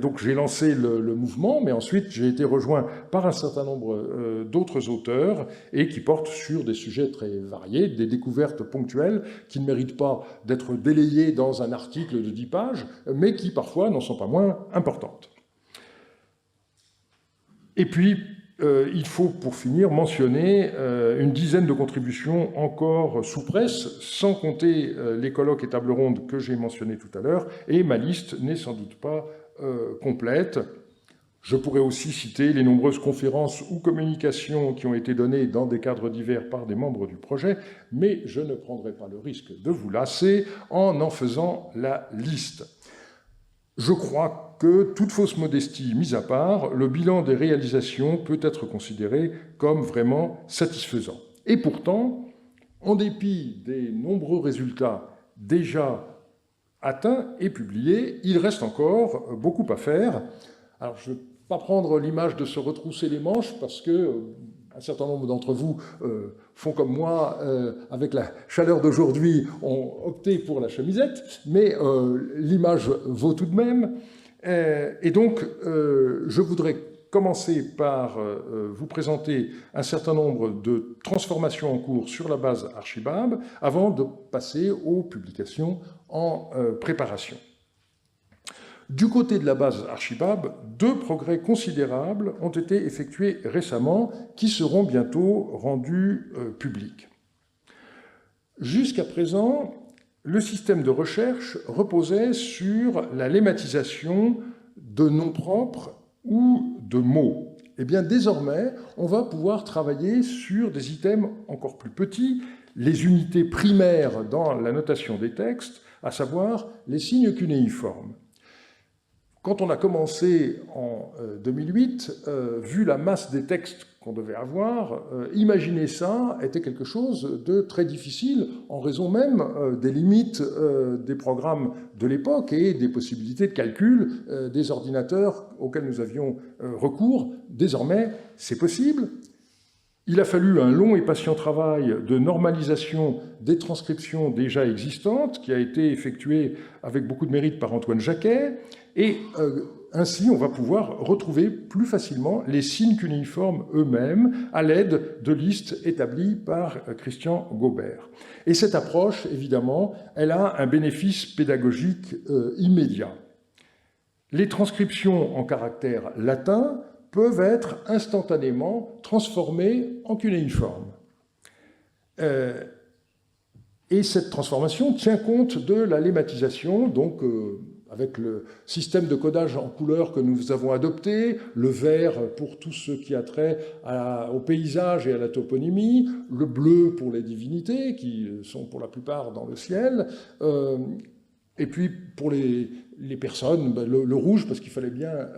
Speaker 2: Donc j'ai lancé le mouvement, mais ensuite j'ai été rejoint par un certain nombre d'autres auteurs et qui portent sur des sujets très variés, des découvertes ponctuelles qui ne méritent pas d'être délayées dans un article de 10 pages, mais qui parfois n'en sont pas moins importantes. Et puis, il faut, pour finir, mentionner une dizaine de contributions encore sous presse, sans compter les colloques et tables rondes que j'ai mentionnés tout à l'heure, et ma liste n'est sans doute pas complète. Je pourrais aussi citer les nombreuses conférences ou communications qui ont été données dans des cadres divers par des membres du projet, mais je ne prendrai pas le risque de vous lasser en faisant la liste. Je crois que, toute fausse modestie mise à part, le bilan des réalisations peut être considéré comme vraiment satisfaisant. Et pourtant, en dépit des nombreux résultats déjà atteints et publiés, il reste encore beaucoup à faire. Alors, je ne vais pas prendre l'image de se retrousser les manches parce que un certain nombre d'entre vous font comme moi, avec la chaleur d'aujourd'hui, ont opté pour la chemisette, mais l'image vaut tout de même. Et donc, je voudrais commencer par vous présenter un certain nombre de transformations en cours sur la base Archibab, avant de passer aux publications en préparation. Du côté de la base Archibab, 2 progrès considérables ont été effectués récemment, qui seront bientôt rendus publics. Jusqu'à présent, le système de recherche reposait sur la lemmatisation de noms propres ou de mots. Eh bien, désormais, on va pouvoir travailler sur des items encore plus petits, les unités primaires dans la notation des textes, à savoir les signes cunéiformes. Quand on a commencé en 2008, vu la masse des textes qu'on devait avoir, imaginer ça était quelque chose de très difficile, en raison même des limites des programmes de l'époque et des possibilités de calcul des ordinateurs auxquels nous avions recours. Désormais, c'est possible. Il a fallu un long et patient travail de normalisation des transcriptions déjà existantes, qui a été effectué avec beaucoup de mérite par Antoine Jacquet, et ainsi on va pouvoir retrouver plus facilement les signes cunéiformes eux-mêmes à l'aide de listes établies par Christian Gaubert. Et cette approche, évidemment, elle a un bénéfice pédagogique immédiat. Les transcriptions en caractère latin peuvent être instantanément transformées en cunéiforme. Et cette transformation tient compte de la lemmatisation, donc avec le système de codage en couleurs que nous avons adopté, le vert pour tout ce qui a trait au paysage et à la toponymie, le bleu pour les divinités, qui sont pour la plupart dans le ciel, et puis pour les personnes, le rouge, parce qu'il fallait bien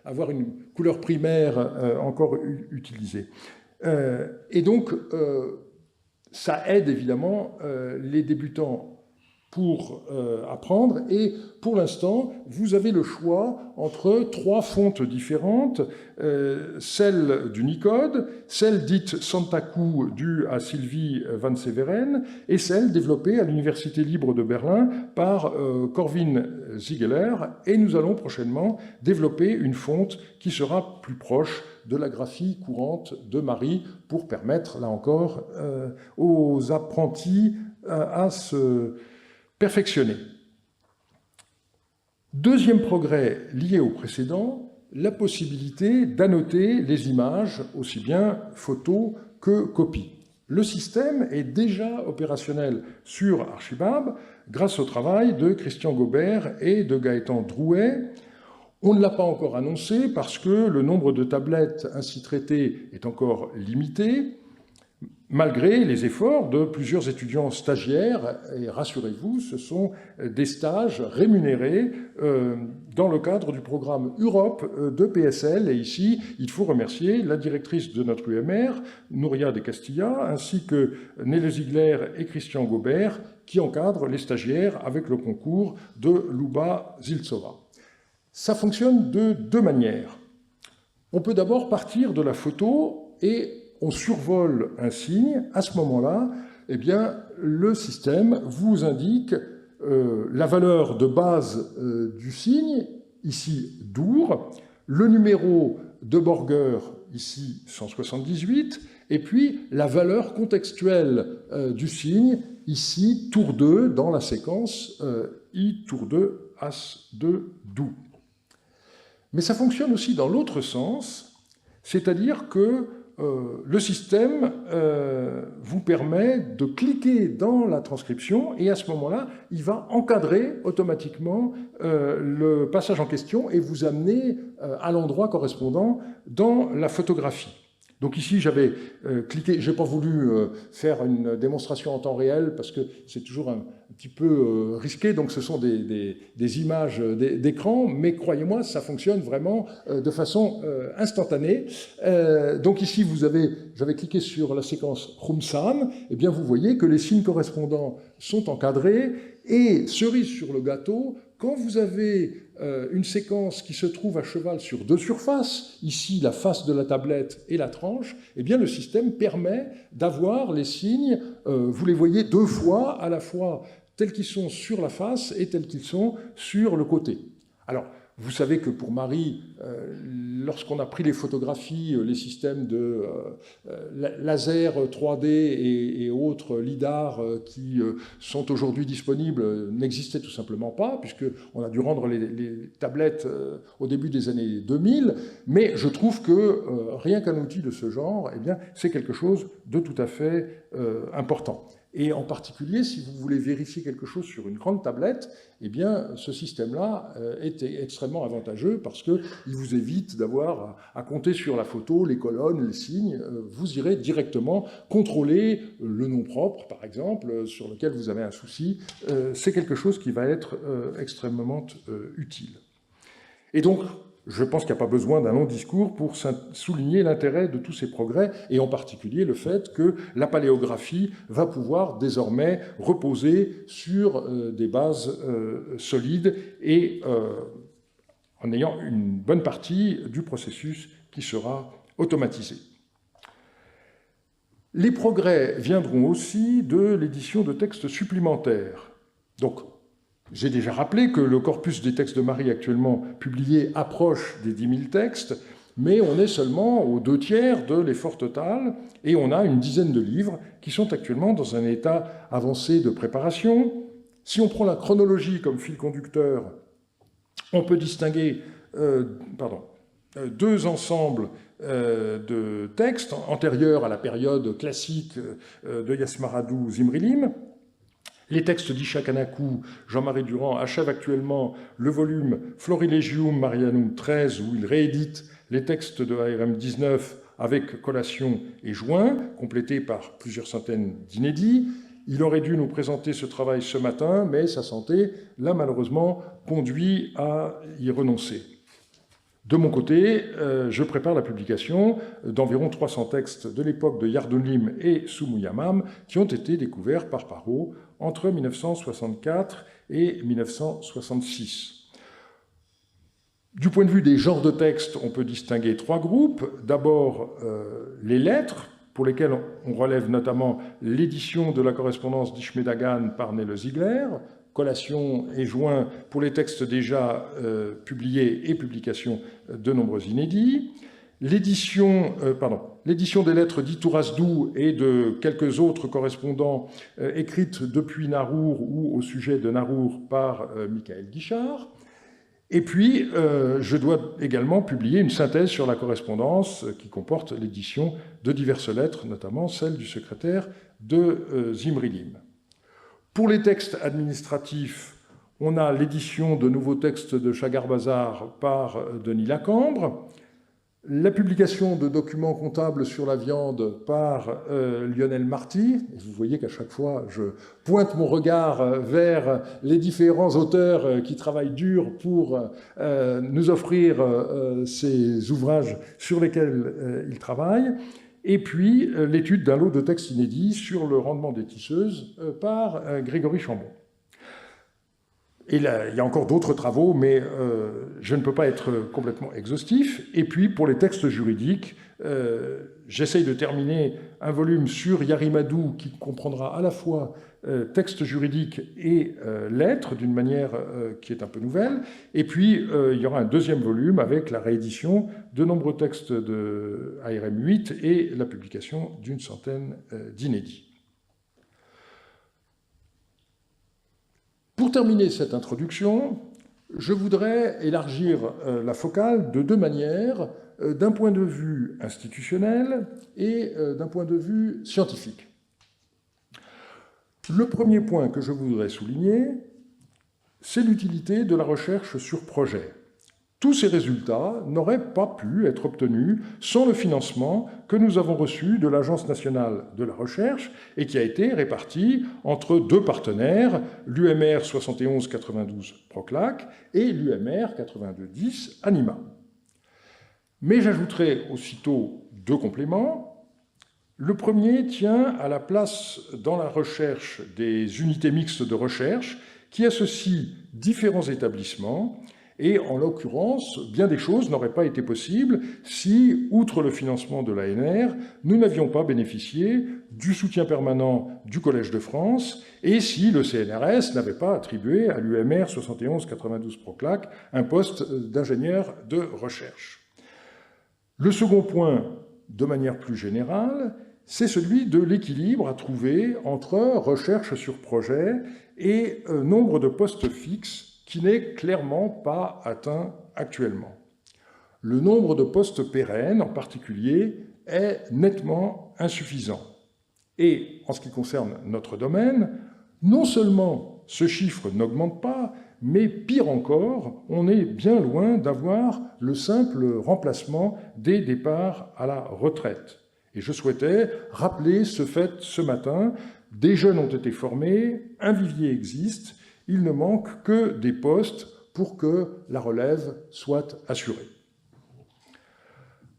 Speaker 2: avoir une couleur primaire encore utilisée. Et donc, ça aide évidemment les débutants pour apprendre, et pour l'instant, vous avez le choix entre 3 fontes différentes, celle d'Unicode, celle dite Santaku due à Sylvie Van Severen, et celle développée à l'Université libre de Berlin par Corwin Ziegeler, et nous allons prochainement développer une fonte qui sera plus proche de la graphie courante de Marie, pour permettre, là encore, aux apprentis à se perfectionner. Deuxième progrès lié au précédent, la possibilité d'annoter les images, aussi bien photos que copies. Le système est déjà opérationnel sur Archibab grâce au travail de Christian Gaubert et de Gaëtan Drouet. On ne l'a pas encore annoncé parce que le nombre de tablettes ainsi traitées est encore limité, malgré les efforts de plusieurs étudiants stagiaires, et rassurez-vous, ce sont des stages rémunérés dans le cadre du programme Europe de PSL, et ici, il faut remercier la directrice de notre UMR, Nouria de Castilla, ainsi que Nele Ziegler et Christian Gaubert, qui encadrent les stagiaires avec le concours de Luba Ziltsova. Ça fonctionne de 2 manières. On peut d'abord partir de la photo et on survole un signe, à ce moment-là, eh bien, le système vous indique la valeur de base du signe, ici Dour, le numéro de Borger, ici 178, et puis la valeur contextuelle du signe, ici tour 2, dans la séquence I tour 2, As 2, Dou. Mais ça fonctionne aussi dans l'autre sens, c'est-à-dire que le système vous permet de cliquer dans la transcription et à ce moment-là, il va encadrer automatiquement le passage en question et vous amener à l'endroit correspondant dans la photographie. Donc ici, j'avais cliqué, je n'ai pas voulu faire une démonstration en temps réel parce que c'est toujours un petit peu risqué, donc ce sont des images d'écran, mais croyez-moi, ça fonctionne vraiment de façon instantanée. Donc ici, j'avais cliqué sur la séquence Rumsan, et bien vous voyez que les signes correspondants sont encadrés, et cerise sur le gâteau, quand vous avez une séquence qui se trouve à cheval sur deux surfaces, ici la face de la tablette et la tranche, eh bien le système permet d'avoir les signes, vous les voyez deux fois, à la fois tels qu'ils sont sur la face et tels qu'ils sont sur le côté. Alors, vous savez que pour Marie, lorsqu'on a pris les photographies, les systèmes de laser 3D et autres lidar qui sont aujourd'hui disponibles n'existaient tout simplement pas, puisqu'on a dû rendre les tablettes au début des années 2000, mais je trouve que rien qu'un outil de ce genre, eh bien, c'est quelque chose de tout à fait important. Et en particulier, si vous voulez vérifier quelque chose sur une grande tablette, eh bien, ce système-là est extrêmement avantageux parce qu'il vous évite d'avoir à compter sur la photo, les colonnes, les signes. Vous irez directement contrôler le nom propre, par exemple, sur lequel vous avez un souci. C'est quelque chose qui va être extrêmement utile. Et donc, je pense qu'il n'y a pas besoin d'un long discours pour souligner l'intérêt de tous ces progrès, et en particulier le fait que la paléographie va pouvoir désormais reposer sur des bases solides et en ayant une bonne partie du processus qui sera automatisé. Les progrès viendront aussi de l'édition de textes supplémentaires. Donc, j'ai déjà rappelé que le corpus des textes de Marie actuellement publié approche des 10 000 textes, mais on est seulement aux 2/3 de l'effort total, et on a une dizaine de livres qui sont actuellement dans un état avancé de préparation. Si on prend la chronologie comme fil conducteur, on peut distinguer deux ensembles de textes antérieurs à la période classique de Yasmaradou Zimrilim. Les textes d'Ishak Anakou, Jean-Marie Durand, achèvent actuellement le volume Florilegium Marianum 13, où il réédite les textes de ARM 19 avec collation et joint, complétés par plusieurs centaines d'inédits. Il aurait dû nous présenter ce travail ce matin, mais sa santé l'a malheureusement conduit à y renoncer. De mon côté, je prépare la publication d'environ 300 textes de l'époque de Yardonim et Soumuyamam qui ont été découverts par Parot entre 1964 et 1966. Du point de vue des genres de textes, on peut distinguer trois groupes. D'abord, les lettres, pour lesquelles on relève notamment l'édition de la correspondance d'Ishme Dagan par Nele Ziegler, collation et joint pour les textes déjà publiés et publication de nombreux inédits. L'édition des lettres d'Itourazdou et de quelques autres correspondants écrites depuis Narour ou au sujet de Narour par Michael Guichard. Et puis, je dois également publier une synthèse sur la correspondance qui comporte l'édition de diverses lettres, notamment celle du secrétaire de Zimrilim. Pour les textes administratifs, on a l'édition de nouveaux textes de Chagar Bazar par Denis Lacambre, la publication de documents comptables sur la viande par Lionel Marty. Vous voyez qu'à chaque fois, je pointe mon regard vers les différents auteurs qui travaillent dur pour nous offrir ces ouvrages sur lesquels ils travaillent. Et puis l'étude d'un lot de textes inédits sur le rendement des tisseuses par Grégory Chambon. Et là, il y a encore d'autres travaux, mais je ne peux pas être complètement exhaustif. Et puis, pour les textes juridiques, j'essaye de terminer un volume sur Yarimadou qui comprendra à la fois texte juridique et lettres d'une manière qui est un peu nouvelle. Et puis, il y aura un deuxième volume avec la réédition de nombreux textes de ARM 8 et la publication d'une centaine d'inédits. Pour terminer cette introduction, je voudrais élargir la focale de deux manières, d'un point de vue institutionnel et d'un point de vue scientifique. Le premier point que je voudrais souligner, c'est l'utilité de la recherche sur projet. Tous ces résultats n'auraient pas pu être obtenus sans le financement que nous avons reçu de l'Agence nationale de la recherche et qui a été réparti entre deux partenaires, l'UMR 7192 Proclac et l'UMR 8210 Anima. Mais j'ajouterai aussitôt deux compléments. Le premier tient à la place dans la recherche des unités mixtes de recherche qui associent différents établissements et, en l'occurrence, bien des choses n'auraient pas été possibles si, outre le financement de l'ANR, nous n'avions pas bénéficié du soutien permanent du Collège de France et si le CNRS n'avait pas attribué à l'UMR 7192 Proclac un poste d'ingénieur de recherche. Le second point, de manière plus générale, c'est celui de l'équilibre à trouver entre recherche sur projet et nombre de postes fixes qui n'est clairement pas atteint actuellement. Le nombre de postes pérennes, en particulier, est nettement insuffisant. Et en ce qui concerne notre domaine, non seulement ce chiffre n'augmente pas, mais pire encore, on est bien loin d'avoir le simple remplacement des départs à la retraite. Et je souhaitais rappeler ce fait ce matin. Des jeunes ont été formés, un vivier existe, il ne manque que des postes pour que la relève soit assurée.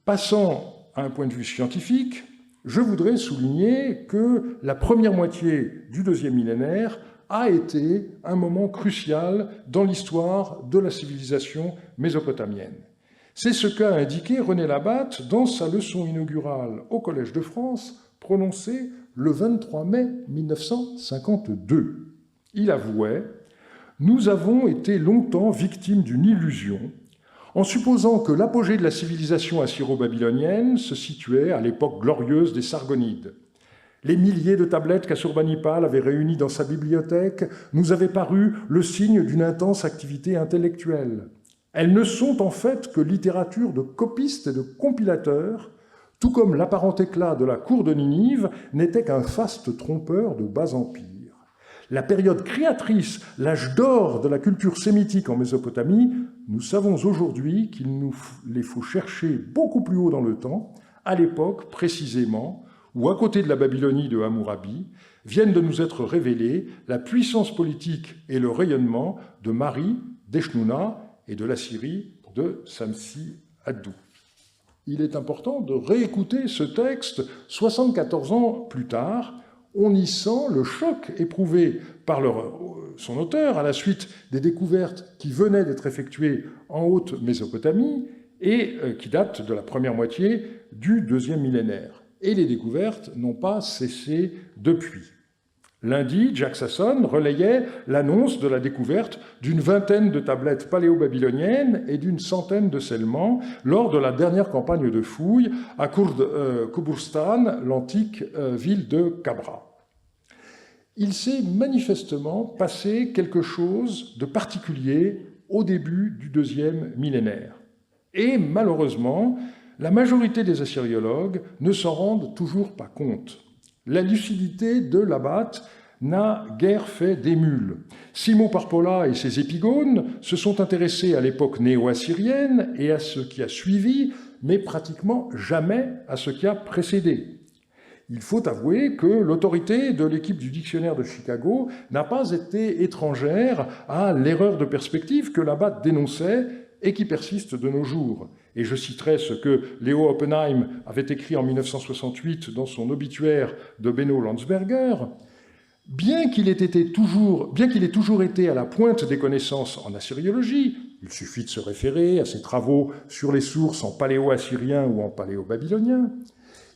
Speaker 2: Passant à un point de vue scientifique, je voudrais souligner que la première moitié du deuxième millénaire a été un moment crucial dans l'histoire de la civilisation mésopotamienne. C'est ce qu'a indiqué René Labatte dans sa leçon inaugurale au Collège de France, prononcée le 23 mai 1952. Il avouait « Nous avons été longtemps victimes d'une illusion, en supposant que l'apogée de la civilisation assyro-babylonienne se situait à l'époque glorieuse des Sargonides. Les milliers de tablettes qu'Assurbanipal avait réunies dans sa bibliothèque nous avaient paru le signe d'une intense activité intellectuelle. Elles ne sont en fait que littérature de copistes et de compilateurs, tout comme l'apparent éclat de la cour de Ninive n'était qu'un faste trompeur de bas empire. La période créatrice, l'âge d'or de la culture sémitique en Mésopotamie, nous savons aujourd'hui qu'il nous les faut chercher beaucoup plus haut dans le temps, à l'époque précisément où, à côté de la Babylonie de Hammurabi, viennent de nous être révélés la puissance politique et le rayonnement de Mari, d'Eshnouna et de la Syrie de Samsi Haddou. Il est important de réécouter ce texte 74 ans plus tard. On y sent le choc éprouvé par son auteur à la suite des découvertes qui venaient d'être effectuées en Haute-Mésopotamie et qui datent de la première moitié du deuxième millénaire. Et les découvertes n'ont pas cessé depuis. Lundi, Jack Sasson relayait l'annonce de la découverte d'une vingtaine de tablettes paléo-babyloniennes et d'une centaine de scellements lors de la dernière campagne de fouilles à Kuburstan, l'antique ville de Kabra. Il s'est manifestement passé quelque chose de particulier au début du deuxième millénaire. Et malheureusement, la majorité des assyriologues ne s'en rendent toujours pas compte. La lucidité de Labatte n'a guère fait d'émule. Simo Parpola et ses épigones se sont intéressés à l'époque néo-assyrienne et à ce qui a suivi, mais pratiquement jamais à ce qui a précédé. Il faut avouer que l'autorité de l'équipe du dictionnaire de Chicago n'a pas été étrangère à l'erreur de perspective que Labatte dénonçait et qui persiste de nos jours. Et je citerai ce que Léo Oppenheim avait écrit en 1968 dans son obituaire de Benno Landsberger. Bien qu'il ait toujours été à la pointe des connaissances en assyriologie, Il suffit de se référer à ses travaux sur les sources en paléo-assyrien ou en paléo-babylonien.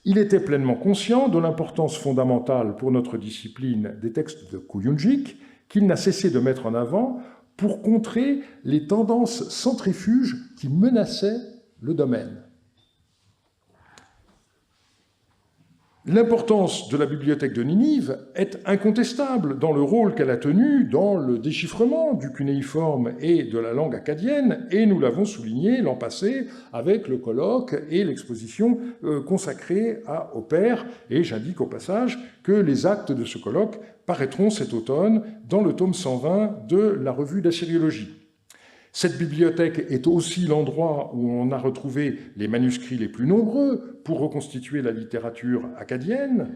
Speaker 2: Il était pleinement conscient de l'importance fondamentale pour notre discipline des textes de Kuyunjik, qu'il n'a cessé de mettre en avant pour contrer les tendances centrifuges qui menaçaient le domaine. L'importance de la bibliothèque de Ninive est incontestable dans le rôle qu'elle a tenu dans le déchiffrement du cunéiforme et de la langue akkadienne, et nous l'avons souligné l'an passé avec le colloque et l'exposition consacrée au père, et j'indique au passage que les actes de ce colloque paraîtront cet automne dans le tome 120 de la revue d'Assyriologie. Cette bibliothèque est aussi l'endroit où on a retrouvé les manuscrits les plus nombreux pour reconstituer la littérature akkadienne,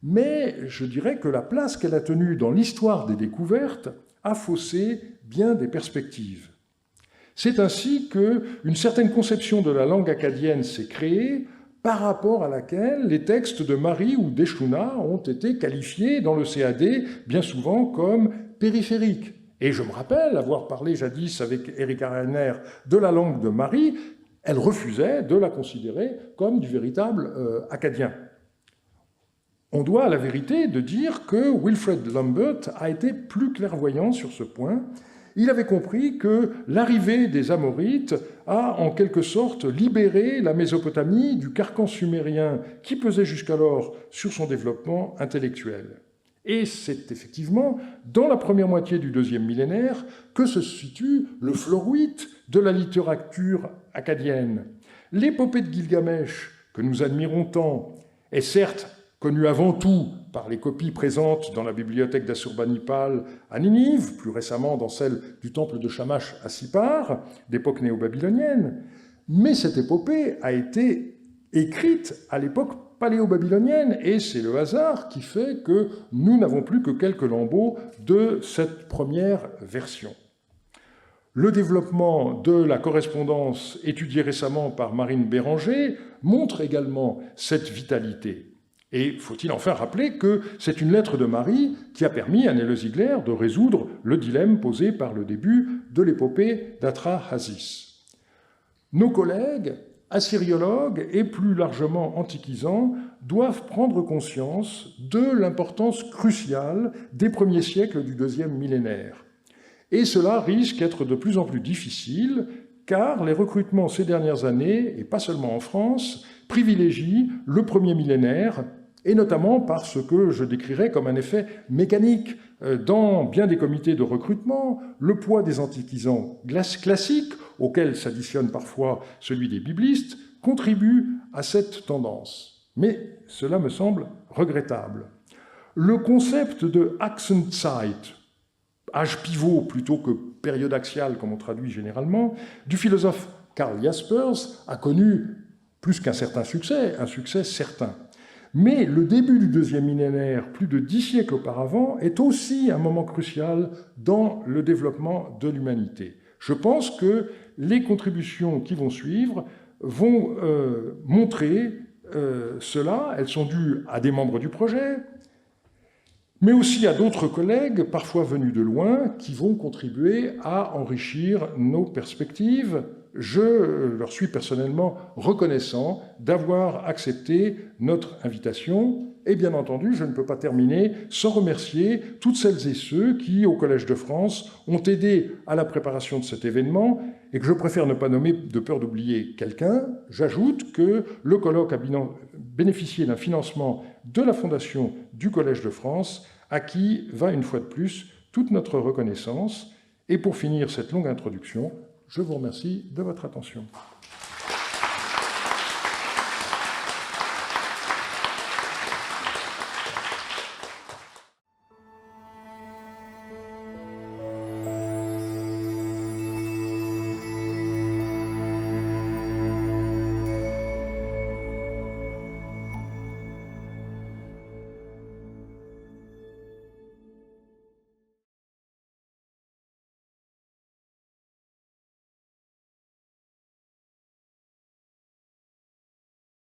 Speaker 2: mais je dirais que la place qu'elle a tenue dans l'histoire des découvertes a faussé bien des perspectives. C'est ainsi qu'une certaine conception de la langue akkadienne s'est créée par rapport à laquelle les textes de Mari ou d'Eshlouna ont été qualifiés dans le CAD bien souvent comme périphériques. Et je me rappelle avoir parlé jadis avec Erika Reiner de la langue de Mari, elle refusait de la considérer comme du véritable akkadien. On doit à la vérité de dire que Wilfred Lambert a été plus clairvoyant sur ce point. Il avait compris que l'arrivée des Amorites a en quelque sorte libéré la Mésopotamie du carcan sumérien qui pesait jusqu'alors sur son développement intellectuel. Et c'est effectivement dans la première moitié du deuxième millénaire que se situe le fleuruit de la littérature akkadienne. L'épopée de Gilgamesh, que nous admirons tant, est certes connue avant tout par les copies présentes dans la bibliothèque d'Assurbanipal à Ninive, plus récemment dans celle du temple de Shamash à Sippar, d'époque néo-babylonienne, mais cette épopée a été écrite à l'époque paléo-babylonienne, et c'est le hasard qui fait que nous n'avons plus que quelques lambeaux de cette première version. Le développement de la correspondance étudiée récemment par Marine Béranger montre également cette vitalité. Et faut-il enfin rappeler que c'est une lettre de Marie qui a permis à Néleu-Ziegler de résoudre le dilemme posé par le début de l'épopée d'Atra-Hasis. Nos collègues assyriologues et plus largement antiquisants doivent prendre conscience de l'importance cruciale des premiers siècles du deuxième millénaire. Et cela risque d'être de plus en plus difficile, car les recrutements ces dernières années, et pas seulement en France, privilégient le premier millénaire, et notamment par ce que je décrirais comme un effet mécanique. Dans bien des comités de recrutement, le poids des antiquisants classiques, auquel s'additionne parfois celui des biblistes, contribue à cette tendance. Mais cela me semble regrettable. Le concept de Achsenzeit, âge pivot plutôt que période axiale, comme on traduit généralement, du philosophe Karl Jaspers a connu plus qu'un certain succès, un succès certain. Mais le début du deuxième millénaire, plus de 10 siècles auparavant, est aussi un moment crucial dans le développement de l'humanité. Je pense que les contributions qui vont suivre vont montrer cela. Elles sont dues à des membres du projet, mais aussi à d'autres collègues, parfois venus de loin, qui vont contribuer à enrichir nos perspectives. Je leur suis personnellement reconnaissant d'avoir accepté notre invitation. Et bien entendu, je ne peux pas terminer sans remercier toutes celles et ceux qui, au Collège de France, ont aidé à la préparation de cet événement et que je préfère ne pas nommer de peur d'oublier quelqu'un. J'ajoute que le colloque a bénéficié d'un financement de la Fondation du Collège de France, à qui va une fois de plus toute notre reconnaissance. Et pour finir cette longue introduction, je vous remercie de votre attention.